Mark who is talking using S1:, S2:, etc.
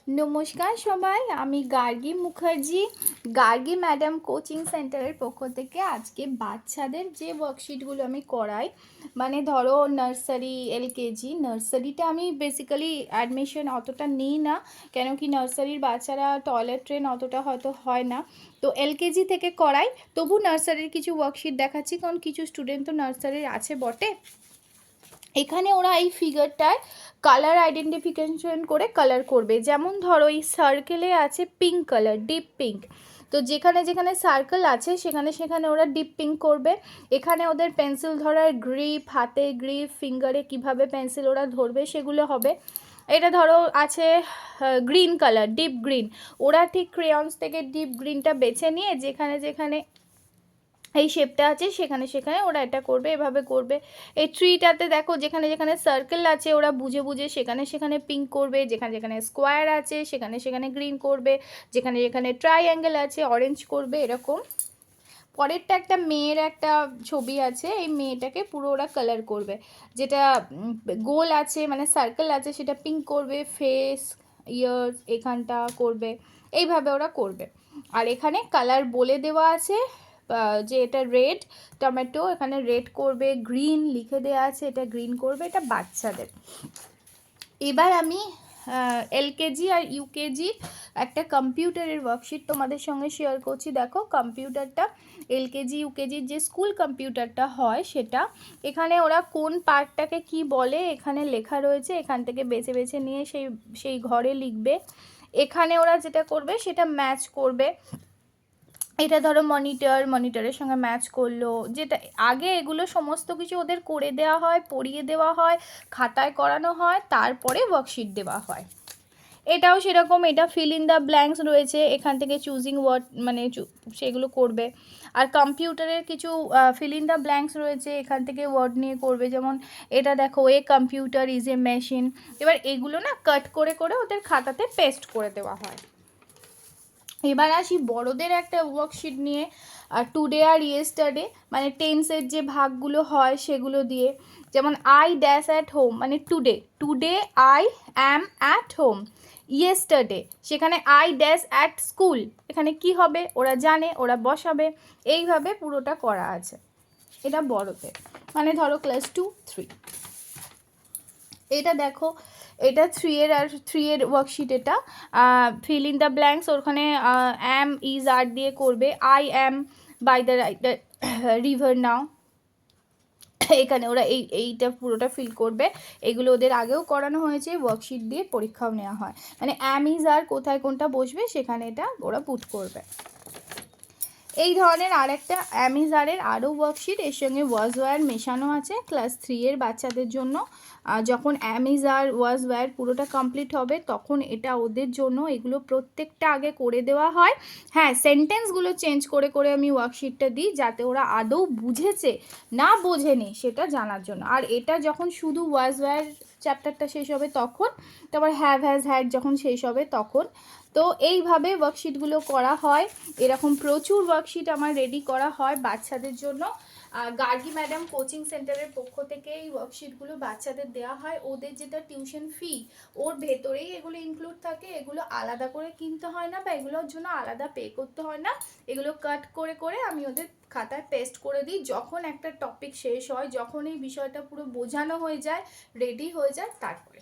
S1: নমস্কার সবাই, আমি গার্গী মুখার্জি, গার্গী ম্যাডাম কোচিং সেন্টারের পক্ষ থেকে আজকে বাচ্চাদের যে ওয়ার্কশিটগুলো আমি করাই, মানে ধরো নার্সারি, এলকেজি। নার্সারিটা আমি বেসিক্যালি অ্যাডমিশন অতটা নিই না, কেন কি নার্সারির বাচ্চারা টয়লেট ট্রেন অতটা হয়তো হয় না, তো এলকেজি থেকে করাই। তবু নার্সারির কিছু ওয়ার্কশিট দেখাচ্ছি, কারণ কিছু স্টুডেন্ট তো নার্সারির আছে বটে। এখানে ওরা এই ফিগারটায় কালার আইডেন্টিফিকেশন করে কালার করবে। যেমন ধরো এই সার্কেলে আছে পিঙ্ক কালার, ডিপ পিঙ্ক, তো যেখানে যেখানে সার্কেল আছে সেখানে সেখানে ওরা ডিপ পিঙ্ক করবে। এখানে ওদের পেন্সিল ধরার গ্রিপ, হাতে গ্রিপ, ফিঙ্গারে কিভাবে পেন্সিল ওরা ধরবে সেগুলো হবে। এটা ধরো আছে গ্রিন কালার, ডিপ গ্রিন, ওরা ঠিক ক্রেয়ন্স থেকে ডিপ গ্রিনটা বেছে নিয়ে যেখানে যেখানে এই শেপটা আছে সেখানে সেখানে ওরা এটা করবে, এভাবে করবে। এই ট্রিটাতে দেখো যেখানে যেখানে সার্কেল আছে ওরা বুঝে বুঝে সেখানে সেখানে পিঙ্ক করবে, যেখানে যেখানে স্কোয়ার আছে সেখানে সেখানে গ্রিন করবে, যেখানে যেখানে ট্রাইঅ্যাঙ্গেল আছে অরেঞ্জ করবে, এরকম। পরেরটা একটা মেয়ের একটা ছবি আছে, এই মেয়েটাকে পুরো ওরা কালার করবে। যেটা গোল আছে মানে সার্কেল আছে সেটা পিঙ্ক করবে, ফেস, ইয়ার্স এখানটা করবে, এইভাবে ওরা করবে। আর এখানে কালার বলে দেওয়া আছে যে এটা রেড টমেটো, এখানে রেড করবে, গ্রিন লিখে দেওয়া আছে এটা গ্রিন করবে, এটা বাচ্চাদের। এবার আমি এলকেজি আর ইউকেজি একটা কম্পিউটারের ওয়ার্কশিট তোমাদের সঙ্গে শেয়ার করছি। দেখো কম্পিউটারটা এলকেজি ইউকেজির যে স্কুল কম্পিউটারটা হয় সেটা, এখানে ওরা কোন পার্টটাকে কি বলে এখানে লেখা রয়েছে, এখান থেকে বেছে বেছে নিয়ে সেই ঘরে লিখবে। এখানে ওরা যেটা করবে সেটা ম্যাচ করবে। এটা ধরো মনিটরের সঙ্গে ম্যাচ করলো, যেটা আগে এগুলো সমস্ত কিছু ওদের করে দেওয়া হয়, পড়িয়ে দেওয়া হয়, খাতায় করানো হয়, তারপরে ওয়ার্কশিট দেওয়া হয়। এটাও সেরকম, এটা ফিল ইন দ্য ব্ল্যাঙ্কস রয়েছে, এখান থেকে চুজিং ওয়ার্ড মানে সেগুলো করবে। আর কম্পিউটারের কিছু ফিল ইন দ্য ব্ল্যাঙ্কস রয়েছে, এখান থেকে ওয়ার্ড নিয়ে করবে। যেমন এটা দেখো, a computer is a machine. এবার এগুলো না কাট করে করে ওদের খাতাতে পেস্ট করে দেওয়া হয়। এবার আসি বড়দের একটা ওয়ার্কশিট নিয়ে, টুডে আর ইয়েস্টারডে, মানে টেন্সের যে ভাগগুলো হয় সেগুলো দিয়ে। যেমন আই ড্যাশ অ্যাট হোম, মানে today, today I am at home. Yesterday সেখানে আই ড্যাশ অ্যাট স্কুল, এখানে কি হবে ওরা জানে, ওরা বসাবে। এইভাবে পুরোটা করা আছে। এটা বড়দের, মানে ধরো ক্লাস 2, 3। এটা দেখো, এটা 3 এর ওয়ার্কশিট। এটা ফিল ইন দ্য ব্ল্যাঙ্কস, ওখানে অ্যাম ইজ আর দিয়ে করবে। I am by the river now, এখানে ওরা এইটা পুরোটা ফিল করবে। এগুলো ওদের আগেও করানো হয়েছে, ওয়ার্কশিট দিয়ে পরীক্ষাও নেওয়া হয়। মানে অ্যাম ইজ আর কোথায় কোনটা বসবে সেখানে এটা ওরা পুট করবে। এই ধরনের আরেকটা অ্যামিজারের আরও ওয়ার্কশিট, এর সঙ্গে ওয়াজ ওয়্যার মেশানো আছে ক্লাস 3-এর বাচ্চাদের জন্য। যখন অ্যামিজার ওয়াজ ওয়্যার পুরোটা কমপ্লিট হবে তখন এটা ওদের জন্য, এগুলো প্রত্যেকটা আগে করে দেওয়া হয়। হ্যাঁ, সেন্টেন্সগুলো চেঞ্জ করে করে আমি ওয়ার্কশিটটা দিই, যাতে ওরা আদৌ বুঝেছে না বোঝেনি সেটা জানার জন্য। আর এটা যখন শুধু ওয়াজ ওয়্যার চ্যাপ্টারটা শেষ হবে তখন, তারপর হ্যাভ হ্যাজ হ্যাড যখন শেষ হবে তখন। তো এইভাবে ওয়ার্কশিটগুলো করা হয়। এরকম প্রচুর ওয়ার্কশিট আমার রেডি করা হয় বাচ্চাদের জন্য। গার্গী ম্যাডাম কোচিং সেন্টারের পক্ষ থেকে এই ওয়ার্কশিটগুলো বাচ্চাদের দেওয়া হয়। ওদের যেটা টিউশন ফি, ওর ভেতরেই এগুলো ইনক্লুড থাকে, এগুলো আলাদা করে কিনতে হয় না বা এগুলোর জন্য আলাদা পে করতে হয় না। এগুলো কাট করে করে আমি ওদের খাতায় পেস্ট করে দিই। যখন একটা টপিক শেষ হয়, যখন এই বিষয়টা পুরো বোঝানো হয়ে যায়, রেডি হয়ে যায়, তারপরে